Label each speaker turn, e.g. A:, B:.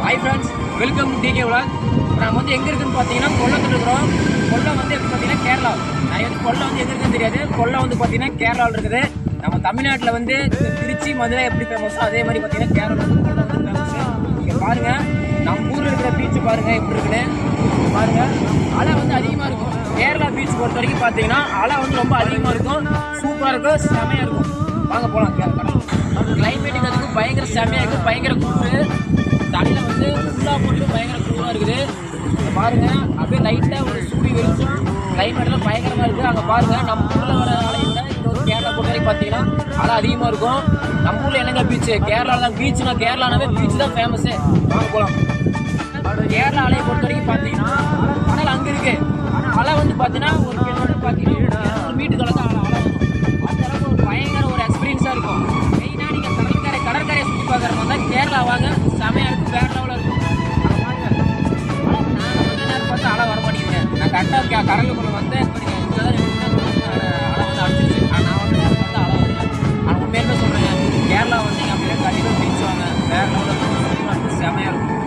A: Hi friends, welcome DK vlog. நம்ம வந்து எங்கே இருக்குன்னு பார்த்தீங்கன்னா கொல்லத்தில் இருக்கிறோம். கொல்லம் வந்து எப்படி பார்த்தீங்கன்னா கேரளா. நிறைய வந்து கொல்லம் வந்து எங்கே இருக்குன்னு தெரியாது. கொல்லம் வந்து பார்த்தீங்கன்னா கேரளாவில் இருக்குது. நம்ம தமிழ்நாட்டில் வந்து திருச்சி மதுரை எப்படி ஃபேமஸோ அதே மாதிரி பார்த்தீங்கன்னா கேரளா வந்து கொல்லம் வந்து ஃபேமஸு. இங்கே பாருங்கள், நம்ம ஊரில் இருக்கிற பீச்சு பாருங்கள் எப்படி இருக்குன்னு பாருங்கள். அலை வந்து அதிகமாக இருக்கும். கேரளா பீச் பொறுத்த வரைக்கும் பார்த்தீங்கன்னா அலை வந்து ரொம்ப அதிகமாக இருக்கும். சூப்பராக இருக்கும், செமையாக இருக்கும். வாங்க போகலாம். கிளைமேட்டுக்கு அதுக்கு பயங்கர செமையாக இருக்குது. பயங்கர கூட்டு தண்ணியில் வந்து ஃபுல்லாக போட்டு பயங்கர கூலாக இருக்குது. அங்கே பாருங்கள், அப்படியே லைட்டாக ஒரு சூடி வெளிச்சம். கிளைமேட்லாம் பயங்கரமாக இருக்குது. அங்கே பாருங்கள், நம்ம ஊரில் வர அலையை விட இந்த ஒரு கேரளா பொறுத்த வரைக்கும் பார்த்தீங்கன்னா அலை அதிகமாக இருக்கும். நம்ம ஊரில் என்னங்க பீச்சு? கேரளா தான் பீச்சுனா, கேரளானாவே பீச்சு தான் ஃபேமஸு. வாங்க போகலாம். கேரளா அலையை பொறுத்த வரைக்கும் பார்த்தீங்கன்னா கடல் அங்கே இருக்குது. ஆனால் அலை வந்து பார்த்தீங்கன்னா ஒரு கிலோமீட்டர் பார்த்தீங்கன்னா ஒரு மீட்டு கலந்து அலை வரும். அந்த அளவுக்கு ஒரு பயங்கர ஒரு எக்ஸ்பீரியன்ஸாக இருக்கும். மெயினாக நீங்கள் கடற்கரையை சுற்றி பார்க்குறவங்க தான் கேரளா வாங்க. செமையாக இருக்கும், வேறு லெவலில் இருக்கும். நான் வந்து நேரம் பார்த்து அலை வர மாட்டேங்கிறேன். நான் கரெக்டாக கடலுக்குள்ளே வந்து அலை வந்து அடிச்சிருச்சு. நான் வந்து நேரம் பார்த்து அலை வரல. ஆனால் உண்மையிலுமே சொல்கிறேன், கேரளா வந்தீங்க அப்படின்னா கண்டிப்பாக பீச் வாங்க. வேறு லெவலில் இருக்கும், செமையாக இருக்கும்.